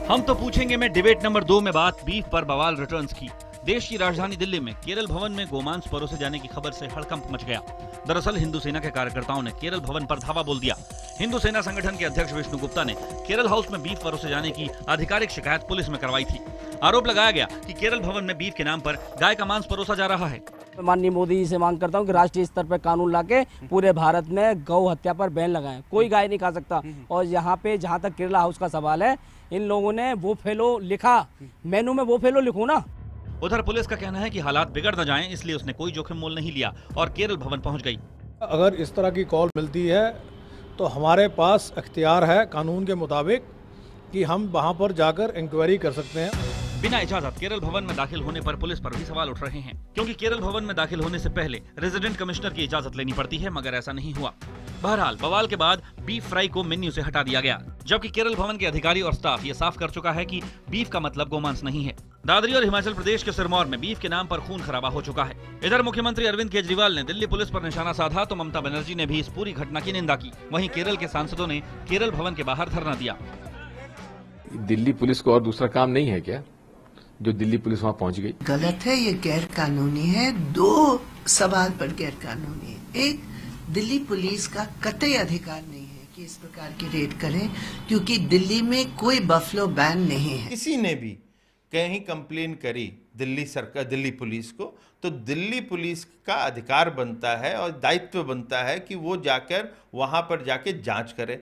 हम तो पूछेंगे में डिबेट नंबर 2 में बात बीफ पर बवाल रिटर्न्स की। देश की राजधानी दिल्ली में केरल भवन में गोमांस परोसे जाने की खबर से हड़कंप मच गया। दरअसल हिंदू सेना के कार्यकर्ताओं ने केरल भवन पर धावा बोल दिया। हिंदू सेना संगठन के अध्यक्ष विष्णु गुप्ता ने केरल हाउस में बीफ परोसे जाने की आधिकारिक शिकायत पुलिस में करवाई थी। आरोप लगाया गया कि केरल भवन में बीफ के नाम पर गाय का मांस परोसा जा रहा है। माननीय मोदी जी से मांग करता हूं कि राष्ट्रीय स्तर पर कानून लाके पूरे भारत में गौ हत्या पर बैन लगाएं। कोई गाय नहीं खा सकता। और यहाँ पे जहाँ तक केरला हाउस का सवाल है, इन लोगों ने वो फेलो लिखा, मेनू में वो फेलो लिखो ना। उधर पुलिस का कहना है कि हालात बिगड़ न जाएं, इसलिए उसने कोई जोखिम मोल नहीं लिया और केरल भवन पहुंच गई। अगर इस तरह की कॉल मिलती है तो हमारे पास अख्तियार है कानून के मुताबिक कि हम वहां पर जाकर इंक्वायरी कर सकते हैं। बिना इजाजत केरल भवन में दाखिल होने पर पुलिस पर भी सवाल उठ रहे हैं, क्योंकि केरल भवन में दाखिल होने से पहले रेजिडेंट कमिश्नर की इजाजत लेनी पड़ती है, मगर ऐसा नहीं हुआ। बहरहाल बवाल के बाद बीफ फ्राई को मेन्यू से हटा दिया गया, जबकि केरल भवन के अधिकारी और स्टाफ ये साफ कर चुका है कि बीफ का मतलब गोमांस नहीं है। दादरी और हिमाचल प्रदेश के सिरमौर में बीफ के नाम पर खून खराबा हो चुका है। इधर मुख्यमंत्री अरविंद केजरीवाल ने दिल्ली पुलिस पर निशाना साधा तो ममता बनर्जी ने भी इस पूरी घटना की निंदा की। वहीं केरल के सांसदों ने केरल भवन के बाहर धरना दिया। दिल्ली पुलिस को और दूसरा काम नहीं है क्या जो दिल्ली पुलिस वहां पहुंच गई? गलत है, ये गैर कानूनी है। दो सवाल पर गैर कानूनी है। एक, दिल्ली पुलिस का कतई अधिकार नहीं है कि इस प्रकार की रेड करें, क्योंकि दिल्ली में कोई बफलो बैन नहीं है। किसी ने भी कहीं कंप्लेन करी दिल्ली सरकार, दिल्ली पुलिस को, तो दिल्ली पुलिस का अधिकार बनता है और दायित्व बनता है कि वो जाकर वहां पर जाके जांच करे।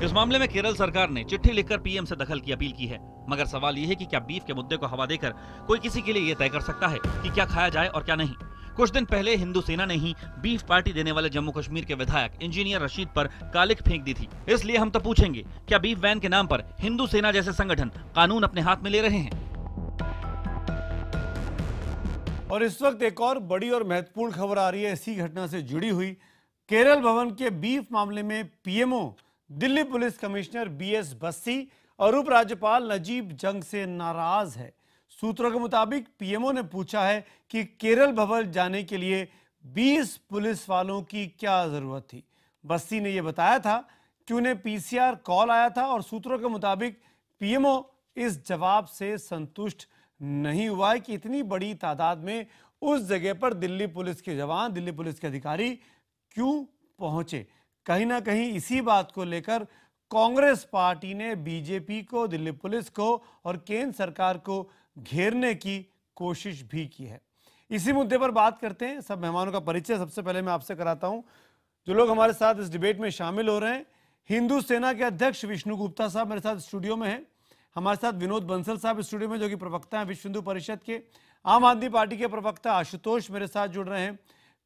इस मामले में केरल सरकार ने चिट्ठी लिखकर पीएम से दखल की अपील की है, मगर सवाल ये है कि क्या बीफ के मुद्दे को हवा देकर कोई किसी के लिए ये तय कर सकता है कि क्या खाया जाए और क्या नहीं। कुछ दिन पहले हिंदू सेना ने ही बीफ पार्टी देने वाले जम्मू कश्मीर के विधायक इंजीनियर रशीद पर कालिख फेंक दी थी। इसलिए हम तो पूछेंगे, क्या बीफ बैन के नाम पर हिंदू सेना जैसे संगठन कानून अपने हाथ में ले रहे हैं? और इस वक्त एक और बड़ी और महत्वपूर्ण खबर आ रही है इसी घटना से जुड़ी हुई। केरल भवन के बीफ मामले में PMO Delhi police commissioner BS Bassi और उपराज्यपाल नजीब जंग से नाराज है। सूत्रों के मुताबिक पीएमओ ने पूछा है कि केरल भवन जाने के लिए 20 पुलिस वालों की क्या जरूरत थी। बस्सी ने यह बताया था कि उन्हें पीसीआर कॉल आया था और सूत्रों के मुताबिक पीएमओ इस जवाब से संतुष्ट नहीं हुआ है कि इतनी बड़ी तादाद में उस जगह पर दिल्ली पुलिस के जवान, दिल्ली पुलिस के अधिकारी क्यों पहुंचे। कहीं ना कहीं इसी बात को लेकर कांग्रेस पार्टी ने बीजेपी को, दिल्ली पुलिस को और केंद्र सरकार को घेरने की कोशिश भी की है। इसी मुद्दे पर बात करते हैं। सब मेहमानों का परिचय सबसे पहले मैं आपसे कराता हूं। जो लोग हमारे साथ इस डिबेट में शामिल हो रहे हैं, हिंदू सेना के अध्यक्ष विष्णु गुप्ता साहब मेरे साथ स्टूडियो में हैं। हमारे साथ विनोद बंसल साहब स्टूडियो में, जो कि प्रवक्ता हैं विश्व हिंदू परिषद के। आम आदमी पार्टी के प्रवक्ता आशुतोष मेरे साथ जुड़ रहे हैं।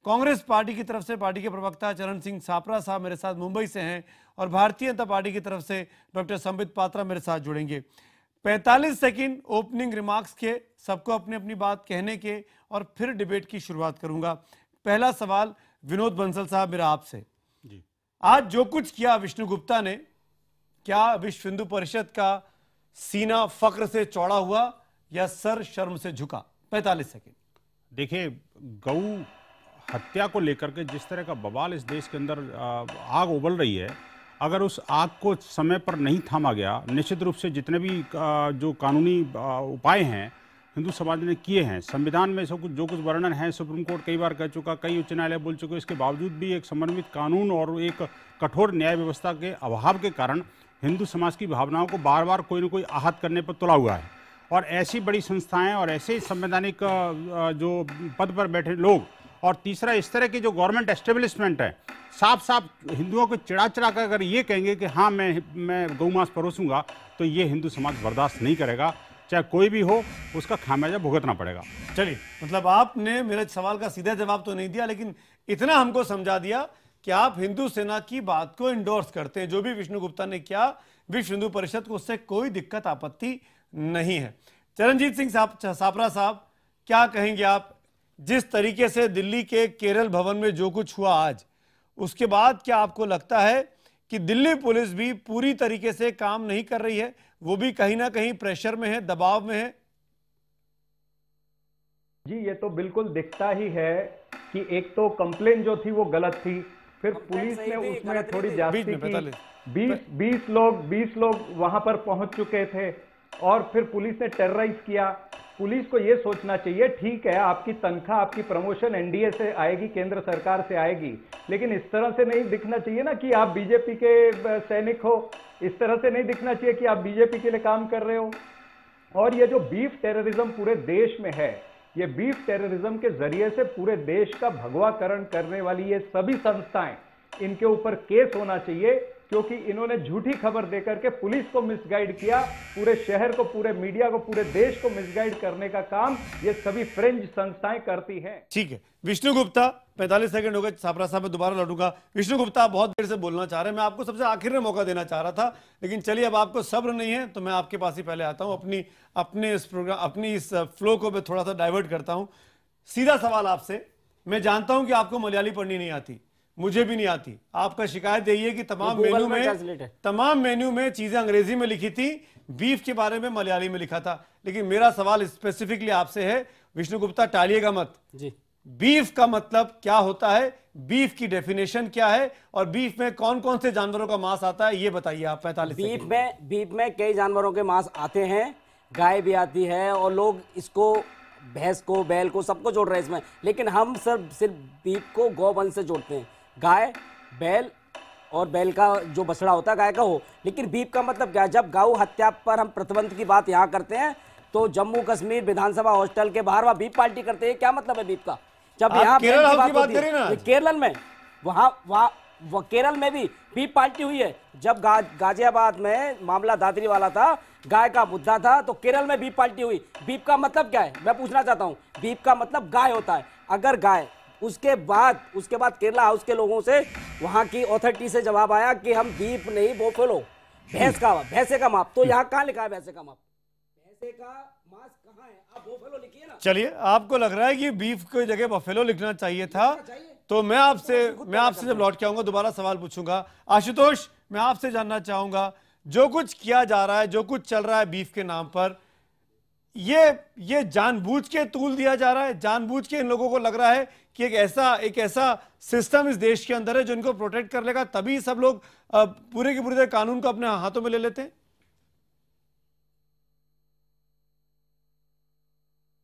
कांग्रेस पार्टी की तरफ से पार्टी के प्रवक्ता चरण सिंह सापरा साहब मेरे साथ मुंबई से हैं। और भारतीय जनता पार्टी की तरफ से डॉक्टर संबित पात्रा मेरे साथ जुड़ेंगे। 45 सेकंड ओपनिंग रिमार्क्स के, सबको अपनी अपनी बात कहने के, और फिर डिबेट की शुरुआत करूंगा। पहला सवाल विनोद बंसल साहब मेरा आपसे जी। आज जो कुछ किया विष्णु गुप्ता ने, क्या विश्व हिंदू परिषद का सीना फक्र से चौड़ा हुआ या सर शर्म से झुका? 45 सेकंड। देखिए, गऊ हत्या को लेकर के जिस तरह का बवाल इस देश के अंदर आग उबल रही है, अगर उस आग को समय पर नहीं थामा गया, निश्चित रूप से जितने भी जो कानूनी उपाय हैं हिंदू समाज ने किए हैं, संविधान में सब कुछ जो कुछ वर्णन है, सुप्रीम कोर्ट कई बार कह चुका, कई उच्च न्यायालय बोल चुके, इसके बावजूद भी एक समन्वित कानून और एक कठोर न्याय व्यवस्था के अभाव के कारण हिंदू समाज की भावनाओं को बार बार कोई न कोई आहत करने पर तुला हुआ है। और ऐसी बड़ी संस्थाएं और ऐसे संवैधानिक जो पद पर बैठे लोग, और तीसरा इस तरह की जो गवर्नमेंट एस्टेब्लिशमेंट है, साफ साफ हिंदुओं को चिढ़ा चिढ़ा कर अगर ये कहेंगे कि हाँ मैं गौमांस परोसूंगा, तो ये हिंदू समाज बर्दाश्त नहीं करेगा, चाहे कोई भी हो, उसका खामियाजा भुगतना पड़ेगा। चलिए, मतलब आपने मेरे सवाल का सीधा जवाब तो नहीं दिया, लेकिन इतना हमको समझा दिया कि आप हिंदू सेना की बात को इंडोर्स करते हैं। जो भी विष्णु गुप्ता ने किया, विश्व हिंदू परिषद को उससे कोई दिक्कत आपत्ति नहीं है। चरणजीत सिंह सापरा साहब, क्या कहेंगे आप? जिस तरीके से दिल्ली के केरल भवन में जो कुछ हुआ आज, उसके बाद क्या आपको लगता है कि दिल्ली पुलिस भी पूरी तरीके से काम नहीं कर रही है, वो भी कहीं ना कहीं प्रेशर में है, दबाव में है? जी, ये तो बिल्कुल दिखता ही है कि एक तो कंप्लेन जो थी वो गलत थी, फिर पुलिस ने उसमें थोड़ी ज्यादती की। 20 लोग वहां पर पहुंच चुके थे, और फिर पुलिस ने टेरराइज किया। पुलिस को यह सोचना चाहिए, ठीक है आपकी तनख्वाह, आपकी प्रमोशन एनडीए से आएगी, केंद्र सरकार से आएगी, लेकिन इस तरह से नहीं दिखना चाहिए ना कि आप बीजेपी के सैनिक हो। इस तरह से नहीं दिखना चाहिए कि आप बीजेपी के लिए काम कर रहे हो। और ये जो बीफ टेररिज्म पूरे देश में है, ये बीफ टेररिज्म के जरिए से पूरे देश का भगवाकरण करने वाली ये सभी संस्थाएं, इनके ऊपर केस होना चाहिए, क्योंकि इन्होंने झूठी खबर देकर के पुलिस को मिसगाइड किया, पूरे शहर को, पूरे मीडिया को, पूरे देश को मिसगाइड करने का काम ये सभी फ्रेंच संस्थाएं करती हैं। ठीक है, विष्णु गुप्ता, 45 सेकंड हो गए, छापरा साहब में दोबारा लौटूंगा। विष्णु गुप्ता, आप बहुत देर से बोलना चाह रहे हैं, मैं आपको सबसे आखिर में मौका देना चाह रहा था, लेकिन चलिए अब आपको सब्र नहीं है तो मैं आपके पास ही पहले आता हूं। अपने इस प्रोग्राम, अपनी इस फ्लो को मैं थोड़ा सा डाइवर्ट करता हूं। सीधा सवाल आपसे, मैं जानता हूं कि आपको मलयाली पढ़नी नहीं आती, मुझे भी नहीं आती। आपका शिकायत यही है कि तमाम मेन्यू में चीजें अंग्रेजी में लिखी थी, बीफ के बारे में मलयाली में लिखा था। लेकिन मेरा सवाल स्पेसिफिकली आपसे है, विष्णु गुप्ता, टालिएगा मत जी, बीफ का मतलब क्या होता है, बीफ की डेफिनेशन क्या है, और बीफ में कौन कौन से जानवरों का मांस आता है, ये बताइए आप। 45 बीफ में कई जानवरों के मांस आते हैं, गाय भी आती है, और लोग इसको भैंस को, बैल को, सबको जोड़ रहे हैं इसमें, लेकिन हम सिर्फ बीफ को गौवंश से जोड़ते हैं। गाय, बैल, और बैल का जो बछड़ा होता है गाय का हो। लेकिन बीफ का मतलब क्या है? जब गौ हत्या पर हम प्रतिबंध की बात यहाँ करते हैं तो जम्मू कश्मीर विधानसभा हॉस्टल के बाहर वहाँ बीफ पार्टी करते हैं, क्या मतलब है बीफ का? जब यहाँ की बात करें ना, केरल में, वहाँ केरल में भी बीफ पार्टी हुई है। जब गाजियाबाद में मामला दादरी वाला था, गाय का मुद्दा था, तो केरल में बीफ पार्टी हुई। बीफ का मतलब क्या है, मैं पूछना चाहता हूँ। बीफ का मतलब गाय होता है। अगर गाय, उसके बाद केरला हाउस के लोगों से, वहां की अथॉरिटी से जवाब आया कि हम बीफ नहीं, बोफेलो, भैंसे का माप। तो यहाँ कहाँ लिखा है भैंसे का माप? भैंसे का मांस कहाँ है? आप बोफेलो लिखिए ना। चलिए, आपको लग रहा है कि बीफ की जगह बफेलो लिखना चाहिए था, तो मैं आपसे जब लौट के आऊंगा दोबारा सवाल पूछूंगा। आशुतोष, मैं आपसे जानना चाहूंगा, जो कुछ किया जा रहा है, जो कुछ चल रहा है बीफ के नाम पर, ये जानबूझ के तूल दिया जा रहा है? जानबूझ के इन लोगों को लग रहा है कि एक ऐसा सिस्टम इस देश के अंदर है जो इनको प्रोटेक्ट कर लेगा, तभी सब लोग पूरे के पूरे कानून को अपने हाथों में ले लेते हैं?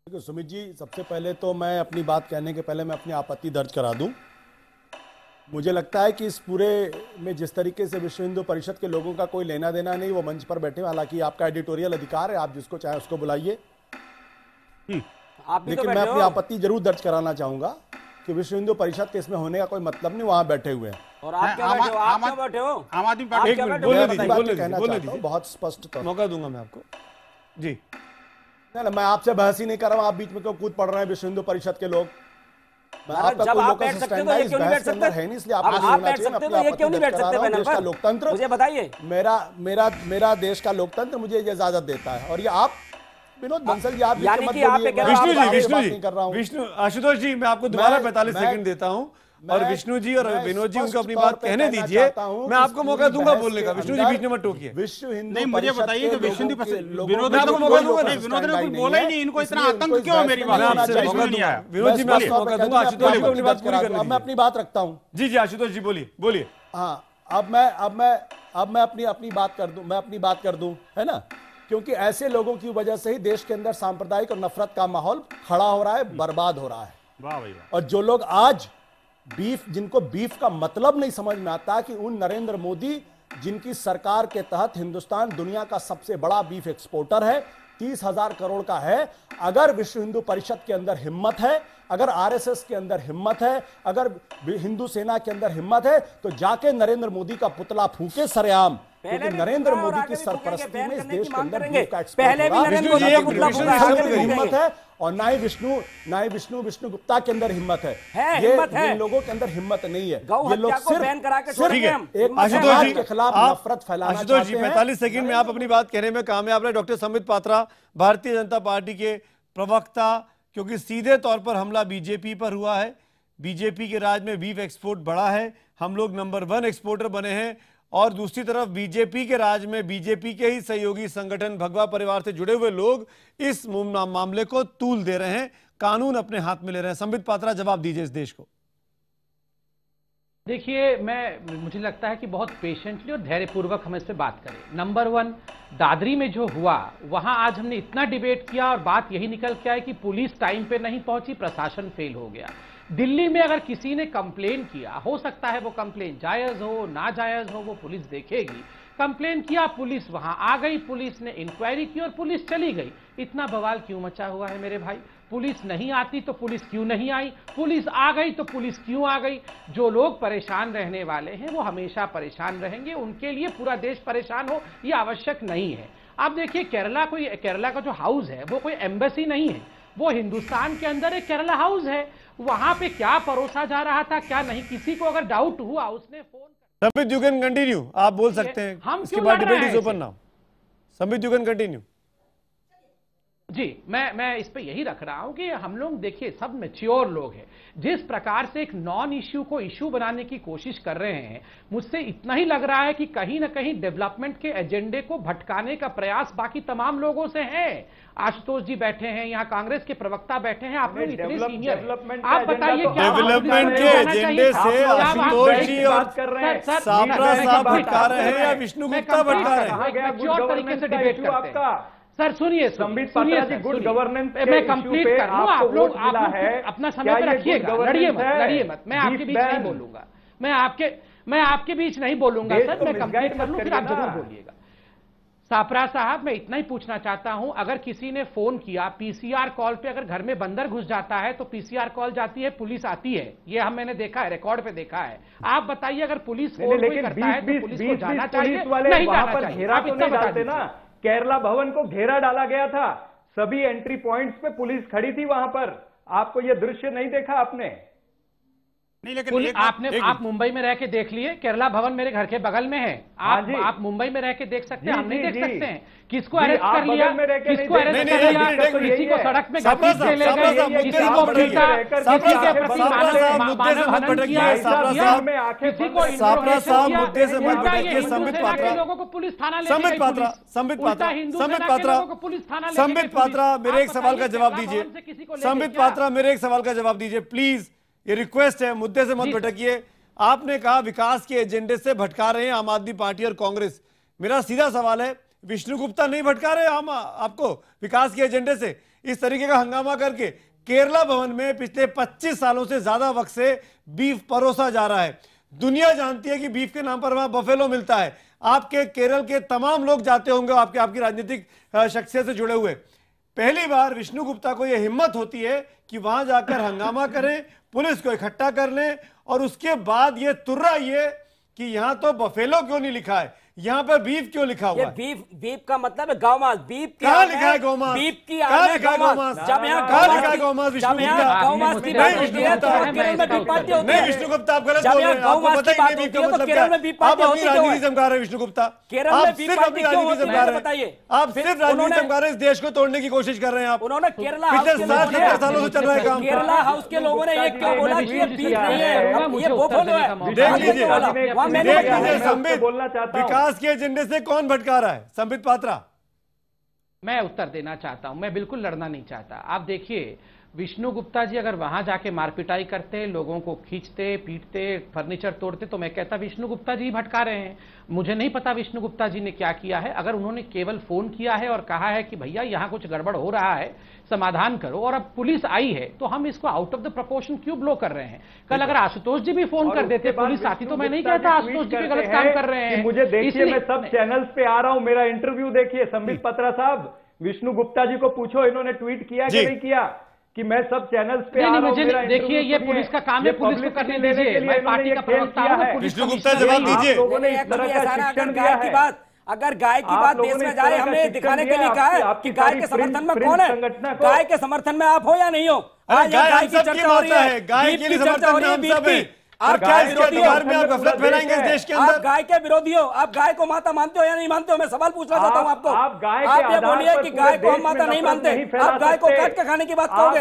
सुमित जी, सबसे पहले तो मैं अपनी बात कहने के पहले मैं अपनी आपत्ति दर्ज करा दूं। मुझे लगता है कि इस पूरे में जिस तरीके से विश्व हिंदू परिषद के लोगों का कोई लेना देना नहीं, वो मंच पर बैठे, हालांकि आपका एडिटोरियल अधिकार है, आप जिसको चाहे उसको बुलाइए, लेकिन मैं अपनी आपत्ति जरूर दर्ज कराना चाहूंगा कि विश्व हिंदू परिषद के इसमें होने का कोई मतलब नहीं, वहां बैठे हुए हैं। और आप क्या बैठे हो? आम आदमी पार्टी, बहुत स्पष्ट मौका दूंगा मैं आपको जी। मैं आपसे बहस ही नहीं कर रहा हूं, आप बीच में क्यों कूद पड़ रहे हैं विश्व हिंदू परिषद के लोग? जब आप बैठ सकते तो ये क्यों नहीं बैठ सकते? है नहीं, इसलिए आप बैठ सकते तो ये क्यों नहीं बैठ सकते? पैनल पर लोकतंत्र, मुझे बताइए। मेरा देश का लोकतंत्र मुझे इजाजत देता है, और ये आप विनोद बंसल जी, आप यानी कि आप विष्णु, आशुतोष जी, मैं आपको दोबारा 45 सेकंड देता हूं, और विष्णु जी और विनोद जी उनको अपनी बात कहने दीजिए, मैं आपको मौका दूंगा बोलने का। विष्णु जी बीच में मत टोकिए। विश्व हिंदू, नहीं, मुझे बताइए कि विश्व हिंदू विनोद ने आपको मौका दूंगा। विनोद ने कुछ बोला ही नहीं, इनको इतना आतंक क्यों? मेरी बात आपसे मौका दूंगा, विनोद जी मैं आपको मौका दूंगा। आशुतोष जी को अपनी बात पूरी करने, मैं अपनी बात रखता हूं। जी जी, आशुतोष जी बोलिए। हाँ, अब मैं अपनी बात कर दूं, है ना, क्योंकि ऐसे लोगों की वजह से ही देश के अंदर सांप्रदायिक और नफरत का माहौल खड़ा हो रहा है, बर्बाद हो रहा है। वाह भाई वाह। और जो लोग आज जिनको बीफ का मतलब नहीं समझ में आता कि उन नरेंद्र मोदी, जिनकी सरकार के तहत हिंदुस्तान दुनिया का सबसे बड़ा बीफ एक्सपोर्टर है, 30,000 करोड़ का है, अगर विश्व हिंदू परिषद के अंदर हिम्मत है, अगर आरएसएस के अंदर हिम्मत है, अगर हिंदू सेना के अंदर हिम्मत है, तो जाके नरेंद्र मोदी का पुतला फूके सरेआम, क्योंकि नरेंद्र मोदी की सरपरस्ती में इस देश के अंदर बीफ का एक्सपोर्ट हिम्मत है, और ना ही विष्णु गुप्ता के अंदर हिम्मत है। ये इन लोगों के अंदर हिम्मत नहीं है। ये लोग सिर्फ एक के खिलाफ नफरत फैलाना चाहते हैं। आशुतोष जी, 45 सेकंड में आप अपनी बात कहने में कामयाब रहे। डॉक्टर संबित पात्रा, भारतीय जनता पार्टी के प्रवक्ता, क्योंकि सीधे तौर पर हमला बीजेपी पर हुआ है, बीजेपी के राज में बीफ एक्सपोर्ट बढ़ा है, हम लोग नंबर 1 एक्सपोर्टर बने हैं, और दूसरी तरफ बीजेपी के राज में बीजेपी के ही सहयोगी संगठन भगवा परिवार से जुड़े हुए लोग इस मामले को तूल दे रहे हैं, कानून अपने हाथ में ले रहे हैं। संबित पात्रा, जवाब दीजिए इस देश को। देखिए, मुझे लगता है कि बहुत पेशेंटली और धैर्यपूर्वक हम इस पे बात करें। नंबर 1, दादरी में जो हुआ वहां आज हमने इतना डिबेट किया और बात यही निकल के आई कि पुलिस टाइम पे नहीं पहुंची, प्रशासन फेल हो गया। दिल्ली में अगर किसी ने कंप्लेन किया, हो सकता है वो कंप्लेन जायज हो ना जायज हो, वो पुलिस देखेगी। कंप्लेन किया, पुलिस वहां आ गई, पुलिस ने इंक्वायरी की और पुलिस चली गई। इतना बवाल क्यों मचा हुआ है मेरे भाई? पुलिस नहीं आती तो पुलिस क्यों नहीं आई? पुलिस आ गई तो पुलिस क्यों आ गई? जो लोग परेशान रहने वाले हैं वो हमेशा परेशान रहेंगे, उनके लिए पूरा देश परेशान हो ये आवश्यक नहीं है। आप देखिए, केरला का जो हाउस है वो कोई एम्बेसी नहीं है, वो हिंदुस्तान के अंदर एक केरला हाउस है। वहां पे क्या परोसा जा रहा था क्या नहीं, किसी को अगर डाउट हुआ उसने phone. Sambit, you can continue, आप बोल सकते हैं। हम इसके बाद debate is open now. Sambit, you can continue. जी, मैं इस पे यही रख रहा हूं कि हम लोग देखिए सब मैच्योर लोग हैं। जिस प्रकार से एक नॉन इश्यू को इश्यू बनाने की कोशिश कर रहे हैं, मुझसे इतना ही लग रहा है कि कहीं ना कहीं डेवलपमेंट के एजेंडे को भटकाने का प्रयास बाकी तमाम लोगों से है। आशुतोष जी बैठे हैं यहाँ, कांग्रेस के प्रवक्ता बैठे हैं, आप लोग इतने सीनियर, आप बताइए क्या डेवलपमेंट के एजेंडे से आशुतोष जी और सापरा साहब भटका रहे हैं या विष्णु गुप्ता भटका रहे हैं? मैच्योर तरीके से डिबेट करते हैं। सर सुनिए, संबित पात्रा जी, गुड गवर्नेंस मैं कंप्लीट कर लूं, आप लोग अपना समय पे रखिएगा, लड़िए मत, मैं आपके बीच नहीं बोलूंगा, मैं आपके बीच नहीं बोलूंगा सर, मैं कंप्लीट कर लूं फिर आप जरूर बोलिएगा। सापरा साहब, मैं इतना ही पूछना चाहता हूं, अगर किसी ने फोन किया पीसीआर कॉल पे, अगर घर में बंदर घुस जाता है तो पीसीआर कॉल जाती है, पुलिस आती है, ये मैंने देखा है, रिकॉर्ड पे देखा है। आप बताइए, अगर पुलिस फोन कोई करता है तो पुलिस को जाना चाहिए, नहीं जाना चाहिए? आप इतना बता दीजिए। केरला भवन को घेरा डाला गया था, सभी एंट्री पॉइंट्स पे पुलिस खड़ी थी वहां पर। आपको यह दृश्य नहीं देखा आपने? नहीं, लेकिन आप मुंबई में रह के देख लिए, केरला भवन मेरे घर के बगल में है। आप मुंबई में रह के देख सकते हैं, हम नहीं देख सकते हैं। किसको अरेस्ट कर लिया, किसको अरेस्ट कर लिया, किसी को सड़क में घसीट के ले गए, किसी को पीटा, किसी के प्रति मानव हनन किया, किसी को सापरा साहब मुद्दे से मत भटकिए। संबित पात्रा, लोगों को पुलिस थाना ले, संबित पात्रा, संबित पात्रा मेरे एक सवाल का जवाब दीजिए। संबित पात्रा, मेरे एक सवाल का जवाब दीजिए प्लीज, ये रिक्वेस्ट है, मुद्दे से मत भटकिए। आपने कहा विकास के एजेंडे से भटका रहे हैं आम आदमी पार्टी और कांग्रेस। मेरा सीधा सवाल है, विष्णु गुप्ता नहीं भटका रहे हम आपको विकास के एजेंडे से? इस तरीके का हंगामा करके केरला भवन में पिछले 25 सालों से ज्यादा वक्त से बीफ परोसा जा रहा है। दुनिया जानती है कि बीफ के नाम पर वहां बफेलो मिलता है। आपके केरल के तमाम लोग जाते होंगे, आपकी राजनीतिक शख्सियत से जुड़े हुए। पहली बार विष्णु गुप्ता को यह हिम्मत होती है कि वहां जाकर हंगामा करें, पुलिस को इकट्ठा कर लें और उसके बाद ये तुर्रा ये कि यहां तो बफेलो क्यों नहीं लिखा है, यहाँ पर बीफ क्यों लिखा हुआ है? बीफ का मतलब है गौमांस। बीफ कहाँ लिखा है गौमांस? बीफ की कहाँ लिखा है गौमांस? जब यहाँ गौमांस विष्णु गुप्ता आप गलत बोल रहे हैं, आपको पता ही नहीं बीफ का मतलब क्या है। आप अपनी राजनीति चमका रहे हैं विष्णु गुप्ता, आप सिर्फ अपनी राजनीति चमका रहे हैं, आप सिर्फ राजनीति चमका रहे हैं, इस देश को तोड़ने की कोशिश कर रहे हैं आप। उन्होंने केरला पिछले 60-70 सालों से चल रहा है काम। केरला हाउस के लोगों ने ये क्या बोला कि ये बीफ नहीं है, ये बफेलो है। देख लीजिए संबित, विकास के एजेंडे से कौन भटका रहा है? संबित पात्रा, मैं उत्तर देना चाहता हूं, मैं बिल्कुल लड़ना नहीं चाहता। आप देखिए, विष्णु गुप्ता जी अगर वहां जाके मारपिटाई करते, लोगों को खींचते पीटते, फर्नीचर तोड़ते, तो मैं कहता विष्णु गुप्ता जी भटका रहे हैं। मुझे नहीं पता विष्णु गुप्ता जी ने क्या किया है। अगर उन्होंने केवल फोन किया है और कहा है कि भैया यहां कुछ गड़बड़ हो रहा है, समाधान करो, और अब पुलिस आई है, तो हम इसको आउट ऑफ द प्रोपोर्शन क्यों ब्लो कर रहे हैं? कल अगर आशुतोष जी भी फोन कर देते, पुलिस आती, तो मैं नहीं कहता आशुतोष जी भी गलत काम कर रहे हैं। मुझे देखिए, मैं सब चैनल्स पे आ रहा हूं, मेरा इंटरव्यू देखिए। संबित पात्रा साहब, विष्णु गुप्ता जी को पूछो इन्होंने ट्वीट किया कि नहीं किया, कि मैं सब चैनल्स पे आ रहा हूं। देखिए, ये पुलिस का काम है, पुलिस को करने दीजिए। मैं पार्टी का प्रवक्ता हूं, विष्णु गुप्ता जवाब दीजिए। लोगों ने इस तरह का शिक्षण दिया है। अगर गाय की बात देश में जा रही, हमने दिखाने के लिए कहा है कि गाय के समर्थन में कौन है, गाय के समर्थन में आप हो या नहीं हो। आज गाय की चर्चा हो रही है, गाय के लिए समर्थन में हम सब हैं। आप क्या विरोधी हो? में आप गफलत फैलाएंगे इस देश के अंदर? आप गाय के विरोधी हो, आप गाय को माता मानते हो या नहीं मानते हो? मैं सवाल पूछना चाहता हूं आपको। आप ये बोलिए कि गाय को हम माता नहीं मानते, आप गाय को काट के खाने की बात करोगे।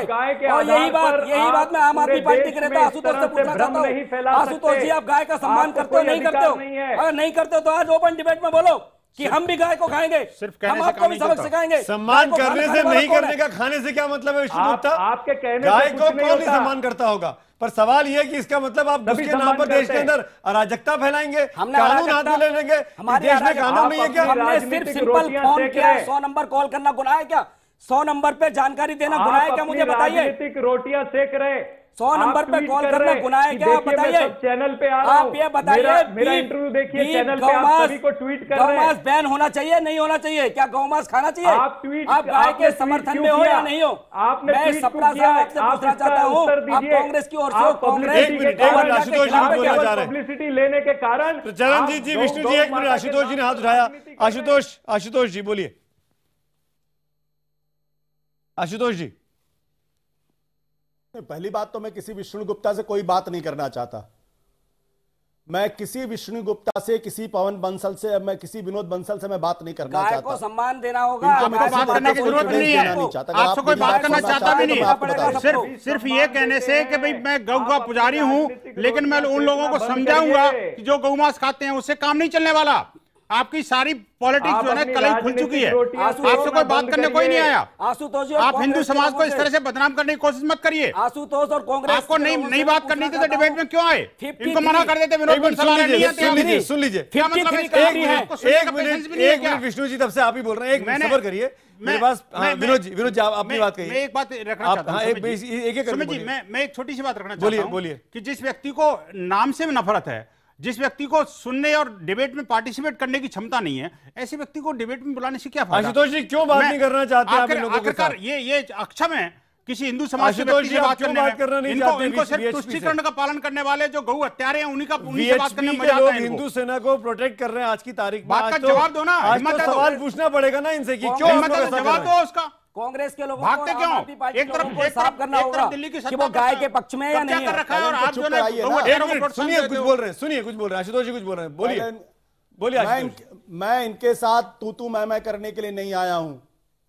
और यही बात मैं आम आदमी पार्टी के नेता आशुतोष से पूछना चाहता हूँ। आशुतोष जी, आप गाय का सम्मान करते हो नहीं करते हो? अगर नहीं करते हो तो आज ओपन डिबेट में बोलो। कि हम भी गाय को खाएंगे, सिर्फ कहने हम से आपको काम भी नहीं सबक चलता। सिखाएंगे। सम्मान गाय को करने खाना से खाने वाला नहीं कौन करने है? का खाने से क्या मतलब है विष्णु गुप्ता? आपके कहने से गाय कुछ को नहीं कौन नहीं होता। सम्मान करता होगा, पर सवाल यह है कि इसका मतलब आप सभी उसके नाम सम्मान पर देश करते के हैं। अंदर अराजकता फैलाएंगे, हमने कानून हाथ में ले लेंगे। इस हमारी देश में अराजकता- कानून नहीं है क्या? आप- हमने सिर्फ राजनीतिक सिंपल रोटियां फोन सेक किया, रहे। 100 नंबर कॉल करना गुनाह है क्या? 100 नंबर पे जानकारी देना गुनाह है क्या? मुझे बताइए। राजनीतिक रोटियां सेक रहे। 100 नंबर आप पे ट्वीट कॉल कर करना रहे गुनाह है कि क्या? आप देखिए, मैं बताइए। सब चैनल पे आ रहा हूं। आप ये बताइए, मेरा इंटरव्यू देखिए चैनल पे, आप सभी को ट्वीट कर रहे गौमांस हैं। बैन होना चाहिए, नहीं होना चाहिए? क्या गौमांस खाना चाहिए? आप ट्वीट आप गाय आपने के ट्वीट समर्थन क्यों में हो किया? या नहीं हो? आपने मैं ट्वीट सपना क्यों किया? साहब आपसे आप पूछना इसका चाहता हूँ, उत्तर आप दीजिए। कांग्रेस की ओर से हो, आप कांग्रेस पब्लिसिटी के कारण, आशुतोष जी आप बोलना केवल चाह रहे हैं। पब्लिसिटी लेने के कारण तो चरणजीत जी, विष्णु जी, एक मिनट, आशुतोष जी ने हाथ उठाया। आशुतोष जी बोलिए। आशुतोष जी, पहली बात तो मैं किसी विष्णु गुप्ता से कोई बात नहीं करना चाहता। मैं किसी विष्णु गुप्ता से, किसी पवन बंसल से, मैं किसी विनोद बंसल से मैं बात नहीं करना गाय चाहता। को सम्मान देना होगा। इनको मैं गाय किसी को बात करने की कोई जरूरत उपदेश नहीं देना है। नहीं चाहता। अगर आपसे आप कोई मेरी बात बात करना सुनना चाहता चाहते भी हैं तो नहीं। मैं आपको बता दूं। सिर्फ ये कहने से कि भाई मैं गौ का पुजारी हूँ, लेकिन मैं उन लोगों को समझाऊंगा कि जो गौमांस खाते हैं उससे काम नहीं चलने वाला। आपकी सारी पॉलिटिक्स जो है ना कलई खुल चुकी है। आपसे कोई बात करने कोई नहीं आया। आशुतोष जी, आप हिंदू समाज को इस तरह से बदनाम करने की कोशिश मत करिए। आशुतोष और कांग्रेस आपको नहीं बात करनी थी तो डिबेट में क्यों आए? इनको मना कर देते, विनोद बंसल आ रहे नहीं आते। सुन लीजिए। क्या मतलब है? एक मिनट विष्णु जी, तब से आप ही बोल रहे हैं। एक मिनट सबर करिए मेरे पास। विनोद जी आप अपनी बात कहिए। मैं एक बात रखना चाहता हूं। एक सुमित जी, मैं एक छोटी सी बात रखना चाहता हूं। बोलिए। कि जिस व्यक्ति को नाम से नफरत है, जिस व्यक्ति को सुनने और डिबेट में पार्टिसिपेट करने की क्षमता नहीं है, ऐसे व्यक्ति को डिबेट में बुलाने से क्या फायदा? आशुतोष जी क्यों बात नहीं करना चाहते आप इन लोगों के साथ? ये अक्षम है किसी हिंदू समाज के आशुतोष व्यक्ति जी, से आप बात क्यों करने बात करना में। नहीं चाहते इनको सिर्फ VHP से? तुष्टीकरण का पालन करने वाले जो गौ हत्यारे हैं उन्हीं से बात करने में VHP मजा के आता लोग है इनको। हिंदू सेना को प्रोटेक्ट कर रहे हैं आज की तारीख में। बात का जवाब दो ना, आज हिम्मत तो है तो। सवाल पूछना पड़ेगा ना इनसे कि क्यों हिम्मत है तो जवाब दो उसका। कांग्रेस के लोगों भागते को, क्यों? आम आदमी पार्टी एक के तरफ लोगों को साफ करना होगा दिल्ली की कि वो गाय के पक्ष में या नहीं कर है। रखा है, और आप जो है सुनिए कुछ बोल रहे हैं, सुनिए कुछ बोल रहे हैं। आशुतोष जी कुछ बोल रहे हैं, बोलिए आशुतोष। मैं इनके साथ तू मैं करने के लिए नहीं आया हूं।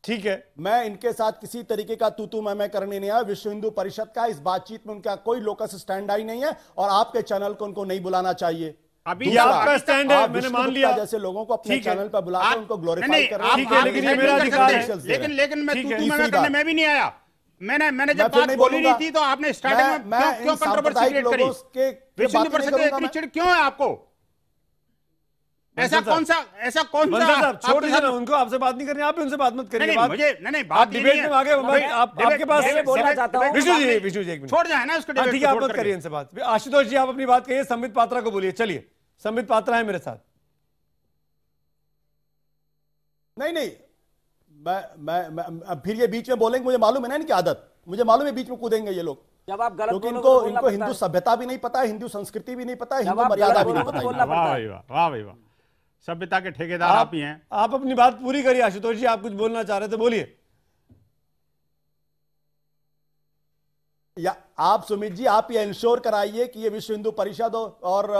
ठीक है, मैं इनके साथ किसी तरीके का तू मैं करने नहीं आया। विश्व हिंदू परिषद का इस बातचीत में उनका कोई लोकस स्टैंड आई नहीं है, और आपके चैनल को उनको नहीं बुलाना चाहिए। अभी ये आपका स्टैंड है, मैंने मान लिया। जैसे लोगों को अपने चैनल पर बुलाकर उनको ग्लोरीफाई कर रहे ठीक है, लेकिन ये मेरा अधिकार है। लेकिन मैं तू करने में भी नहीं आया। मैंने जब बात बोली नहीं थी तो आपने स्टार्टिंग में क्यों कंट्रोवर्सी क्रिएट करी? विश्व हिंदू परिषद में इतनी चिढ़ क्यों है आपको? ऐसा कौन सा छोड़ दीजिए ना उनको, आपसे बात नहीं करनी, आप भी उनसे बात मत करिए। बात डिबेट में आगे आपके पास बोलना चाहता हूं। विष्णु जी एक मिनट छोड़ जाए ना उसको। ठीक है, आप मत करिए इनसे बात। आशुतोष जी आप अपनी बात कहिए, संबित पात्रा को बोलिए। चलिए, संबित पात्रा है मेरे साथ। नहीं मैं फिर ये बीच में बोलेंगे, मुझे मालूम है ना इनकी आदत, मुझे मालूम है बीच में कूदेंगे ये लोग। जब आप गलत क्योंकि बोलोगे तो इनको हिंदू सभ्यता भी नहीं पता है, हिंदू संस्कृति भी नहीं पता है, हिंदू आप मर्यादा गलत भी नहीं बोलोगे पता तो है। बोलना पड़ता है। वाह भाई वाह, सभ्यता के ठेकेदार आप ही हैं। आप अपनी बात पूरी करिए। आशुतोष जी आप कुछ बोलना चाह रहे थे, बोलिए। या आप सुमित जी, आप ये इंश्योर कराइए कि ये विश्व हिंदू परिषद और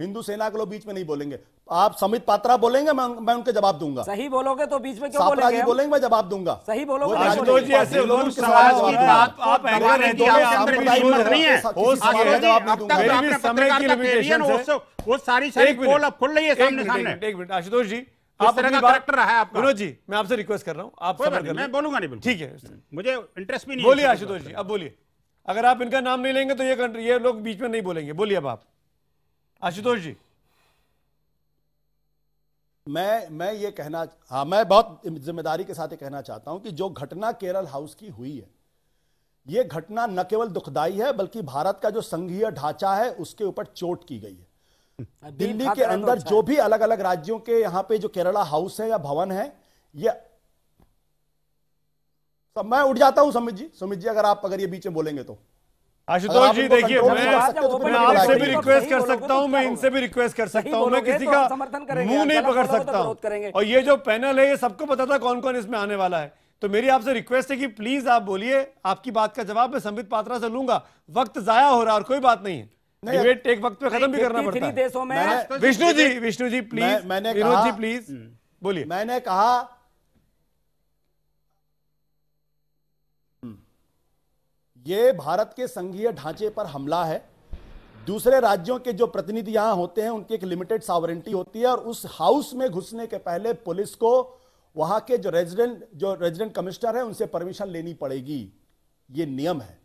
हिंदू सेना के लोग बीच में नहीं बोलेंगे। आप संबित पात्रा बोलेंगे, मैं उनके जवाब दूंगा। सही बोलोगे तो बीच में क्यों सापरा बोलेंगे? जी बोलेंगे, मैं जवाब दूंगा। सही बोलोगे। आशुतोष जी ऐसे लोग आप एंकर रहती है, आपके अंदर हिम्मत नहीं है। समय की लिमिटेशन है, वो सारी पोल अब खुल रही है सामने। एक मिनट आशुतोष जी, आप तरह का कैरेक्टर रहा है आपका। विनोद जी मैं आपसे रिक्वेस्ट कर रहा हूं, आप सबर कर मैं बोलूंगा नहीं, ठीक है, मुझे इंटरेस्ट भी नहीं। बोलिए आशुतोष जी, अब बोलिए। अगर आप इनका नाम नहीं लेंगे तो ये लोग बीच में नहीं बोलेंगे। बोलिए अब आप आशुतोष जी। मैं ये कहना, हाँ, मैं बहुत जिम्मेदारी के साथ ये कहना चाहता हूं कि जो घटना केरल हाउस की हुई है, ये घटना न केवल दुखदाई है बल्कि भारत का जो संघीय ढांचा है उसके ऊपर चोट की गई है। दिल्ली के अंदर जो भी अलग अलग राज्यों के यहां पे जो केरला हाउस है या भवन है, ये सब मैं उठ जाता हूं। सुमित जी अगर ये बीच में बोलेंगे तो। आशुतोष जी देखिए, मैं आपसे भी रिक्वेस्ट कर सकता हूं, मैं इनसे भी रिक्वेस्ट कर सकता हूं, मैं किसी का मुंह नहीं पकड़ सकता हूं। और ये जो पैनल है ये सबको पता था कौन कौन इसमें आने वाला है, तो मेरी आपसे रिक्वेस्ट है कि प्लीज आप बोलिए, आपकी बात का जवाब मैं संबित पात्रा से लूंगा। वक्त जाया हो रहा और कोई बात नहीं है, डिबेट एक वक्त पे खत्म भी करना पड़ता है। देशों में विष्णु जी प्लीज, विनोद जी प्लीज बोलिए। मैंने कहा ये भारत के संघीय ढांचे पर हमला है। दूसरे राज्यों के जो प्रतिनिधि यहां होते हैं उनकी एक लिमिटेड सॉवरेंटी होती है और उस हाउस में घुसने के पहले पुलिस को वहां के जो रेजिडेंट कमिश्नर है उनसे परमिशन लेनी पड़ेगी। ये नियम है,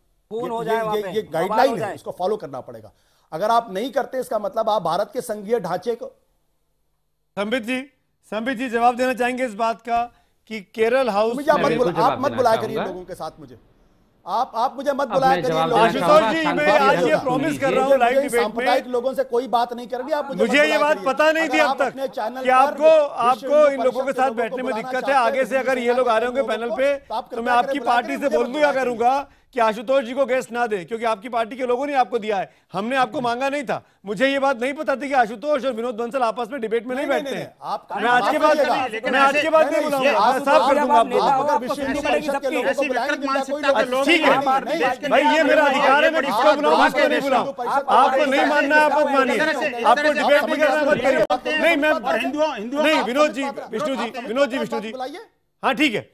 ये गाइडलाइन है, इसको फॉलो करना पड़ेगा। अगर आप नहीं करते इसका मतलब आप भारत के संघीय ढांचे को। संबित जी जवाब देना चाहेंगे इस बात का कि केरल हाउस आप मत बुलाया करिए लोगों के साथ मुझे, आप मुझे मत बुलाया करिए। आशुतोष जी मैं आज ये प्रॉमिस कर रहा हूं लाइव डिबेट में सांप्रदायिक लोगों से कोई बात नहीं करेंगी। आप मुझे ये बात पता नहीं थी अब तक कि आपको इन लोगों के साथ बैठने में दिक्कत है। आगे से अगर ये लोग आ रहे होंगे पैनल पे तो मैं आपकी पार्टी से बोल दिया करूंगा कि आशुतोष जी को गेस्ट ना दे, क्योंकि आपकी पार्टी के लोगों ने आपको दिया है, हमने आपको मांगा नहीं था। मुझे ये बात नहीं पता थी कि आशुतोष और विनोद बंसल आपस में डिबेट में नहीं बैठते हैं। मैं आज के बाद नहीं बुलाऊंगा, साफ कर दूंगा आपको। ठीक है भाई, ये मेरा अधिकार है, मैं किसको बुलाऊं किसको नहीं बुलाऊं। आपको नहीं मानना है आप मत मानिए, आपको डिबेट नहीं करना मत करिए। नहीं मैं नहीं, विनोद जी विष्णु जी हाँ ठीक है।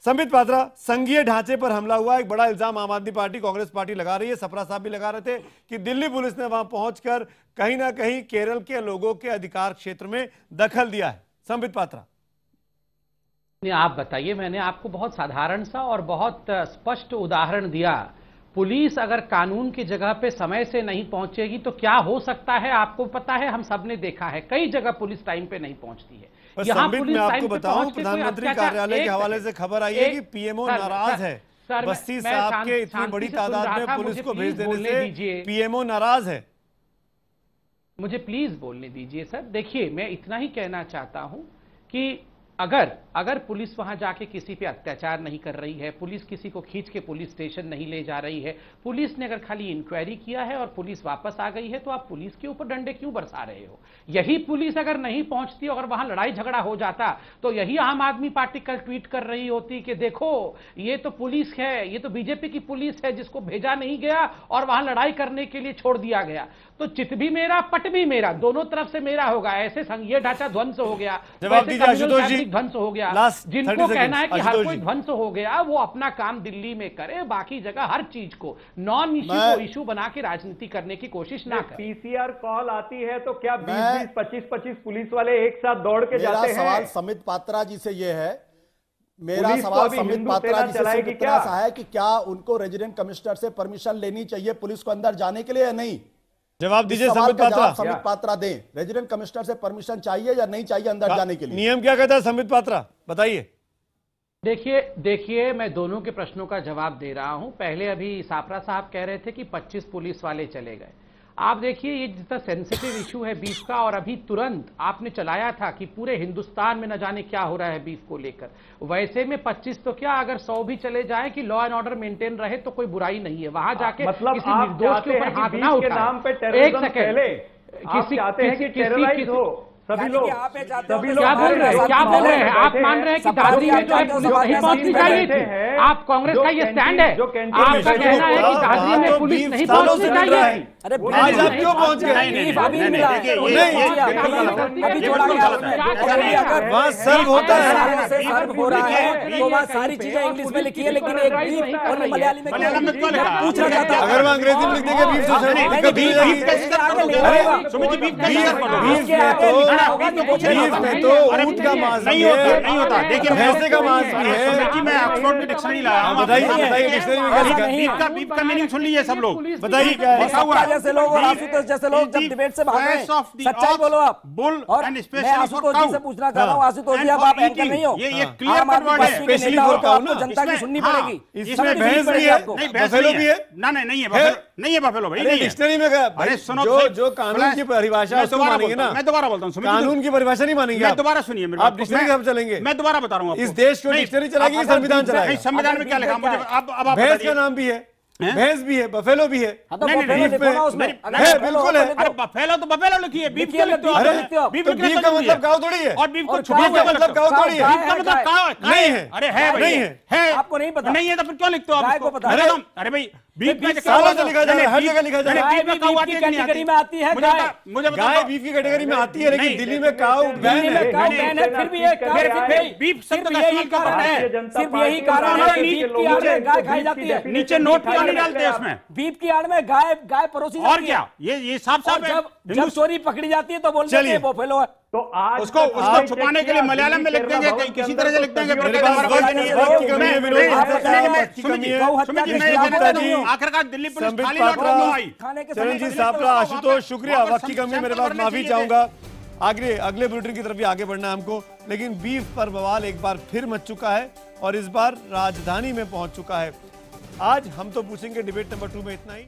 संबित पात्रा, संघीय ढांचे पर हमला हुआ, एक बड़ा इल्जाम आम आदमी पार्टी कांग्रेस पार्टी लगा रही है, सपरा साहब भी लगा रहे थे कि दिल्ली पुलिस ने वहां पहुंचकर कहीं ना कहीं केरल के लोगों के अधिकार क्षेत्र में दखल दिया है। संबित पात्रा आप बताइए, मैंने आपको बहुत साधारण सा और बहुत स्पष्ट उदाहरण दिया। पुलिस अगर कानून की जगह पे समय से नहीं पहुंचेगी तो क्या हो सकता है आपको पता है, हम सबने देखा है कई जगह पुलिस टाइम पे नहीं पहुंचती है। संबित मैं आपको बताऊं, प्रधानमंत्री कार्यालय के हवाले से खबर आई है कि पीएमओ नाराज है। बस्सी साहब के इतनी बड़ी तादाद में पुलिस को भेज देने से पीएमओ नाराज है। मुझे प्लीज बोलने दीजिए सर। देखिए मैं इतना ही कहना चाहता हूं कि अगर पुलिस वहां जाके किसी पे अत्याचार नहीं कर रही है, पुलिस किसी को खींच के पुलिस स्टेशन नहीं ले जा रही है, पुलिस ने अगर खाली इंक्वायरी किया है और पुलिस वापस आ गई है, तो आप पुलिस के ऊपर डंडे क्यों बरसा रहे हो? यही पुलिस अगर नहीं पहुंचती, अगर वहां लड़ाई झगड़ा हो जाता, तो यही आम आदमी पार्टी कल ट्वीट कर रही होती कि देखो ये तो पुलिस है, ये तो बीजेपी की पुलिस है जिसको भेजा नहीं गया और वहां लड़ाई करने के लिए छोड़ दिया गया। तो चित भी मेरा पट भी मेरा, दोनों तरफ से मेरा होगा। ऐसे संघीय ढांचा ध्वंस हो गया, ध्वंस हो गया। जिनको कहना है कि हर कोई ध्वंस हो गया, वो अपना काम दिल्ली में करे, बाकी जगह हर चीज को नॉन इश्यू को इश्यू बना के राजनीति करने की कोशिश ना करें। पीसीआर कॉल आती है तो क्या 20-20, 25-25 पुलिस वाले एक साथ दौड़ के जाते हैं? सवाल संबित पात्रा जी से ये है, मेरा सवाल संबित पात्रा जी से इतना सा है कि क्या उनको रेजिडेंट कमिश्नर से परमिशन लेनी चाहिए पुलिस को अंदर जाने के लिए या नहीं? जवाब दीजिए संबित पात्रा। संबित पात्रा दें, रेजिडेंट कमिश्नर से परमिशन चाहिए या नहीं चाहिए अंदर जाने के लिए? नियम क्या कहता है संबित पात्रा, बताइए। देखिए मैं दोनों के प्रश्नों का जवाब दे रहा हूं। पहले अभी सापरा साहब कह रहे थे कि 25 पुलिस वाले चले गए। आप देखिए ये जितना सेंसिटिव इशू है बीफ का, और अभी तुरंत आपने चलाया था कि पूरे हिंदुस्तान में न जाने क्या हो रहा है बीफ को लेकर। वैसे में 25 तो क्या, अगर 100 भी चले जाए कि लॉ एंड ऑर्डर मेंटेन रहे तो कोई बुराई नहीं है। वहां जाके मतलब किसी निर्दोष के ऊपर हाथ ना उठाए। नाम पे टेररिज्म फैले, किसी चाहते हैं कि टेरराइज हो सभी लोग। क्या बोल रहे हैं आप? मान रहे हैं कि दादरी में जो है पुलिस नहीं पहुंचनी चाहिए थी? आप कांग्रेस का ये स्टैंड है, आपका कहना है कि दादरी में पुलिस नहीं पहुंचनी चाहिए? अरे आज आप क्यों पहुंच गए? वहाँ सर्व होता है, सर्व हो रहा है तो वहाँ सारी चीजें इंग्लिश में लिखी है, लेकिन एक बीफ और मलयाली में पूछ रहा था। अगर वहाँ अंग्रेजी में लिख देंगे बीफ तो ऊँट का मांस नहीं होता। देखिए भैंसे का मांस भी है। मैं ऑक्सफोर्ड में डिक्शनरी लाया, बताइए डिक्शनरी में क्या लिखा है? बीफ का मीनिंग सुन लीजिए सब लोग, बताइए क्या है? जैसे लोग और आशुतोष जैसे लोग जब डिबेट से भाग रहे, सच्चाई बोलो आप। और मैं आशुतोष जी से पूछना चाह रहा हूँ, आशुतोष जी आप एंकर नहीं हो, ये क्लियर कट वर्ड है, स्पेशली फॉर काउ ना, जनता की सुननी पड़ेगी। इसमें भैंस भी है, बफेलो भी है। नहीं है बफेलो भाई, डिक्शनरी में अरे सुनो, जो कानून की परिभाषा उसको मानेंगे ना। मैं दोबारा बोलता हूँ, कानून की परिभाषा नहीं मानेंगे आप। दोबारा सुनिए, आप डिक्शनरी कब चलेंगे? मैं दोबारा बता रहा हूँ, इस देश को डिक्शनरी चलाएगी, संविधान चलाएगा। संविधान में क्या लिखा मुझे अब भैंस का नाम भी है, भैंस भी है, बफेलो भी है। नहीं बिल्कुल है। अरे बफेलो तो बफेलो लिखिए, बीफ क्यों लिखते हो? बीफ का मतलब काऊ थोड़ी है, और बीफ को बीफ का मतलब काऊ थोड़ी है। बीफ का मतलब काऊ नहीं है। अरे है भाई, है, आपको नहीं पता? नहीं है तो फिर क्यों लिखते हो आप? को पता? अरे भाई बीफ में सालों से लिखा जा रहा है, हर जगह लिखा जा रहा है। गाय भी बीफ की कैटेगरी में आती है। गाय बीफ की कैटेगरी में आती है, लेकिन दिल्ली में काऊ बैन है। फिर भी बीफ शब्द का यही कारण है, सिर्फ यही कारण है कि बीफ की आड़ में गाय खाई जाती है। नीचे नोट क्यों नहीं डालते इसमें? बीफ की आड़ में गाय परोसी जाती है। और क्या, ये साफ है। जब चोरी पकड़ी जाती है तो बोलते हैं ये बोफेलो है। तो आज उसको छुपाने के लिए मलयालम में लिख देंगे, किसी तरह से लिख देंगे। आखिरकार दिल्ली पुलिस खाली लौट क्यों आई? चरणजीत सापला, आशुतोष, शुक्रिया। वक्त की कमी मेरे पास, माफी चाहूंगा। अगले बुलेटिन की तरफ भी आगे बढ़ना है हमको, लेकिन बीफ पर बवाल एक बार फिर मच चुका है और इस बार राजधानी में पहुंच चुका है। आज हम तो पूछेंगे डिबेट नंबर 2 में इतना ही।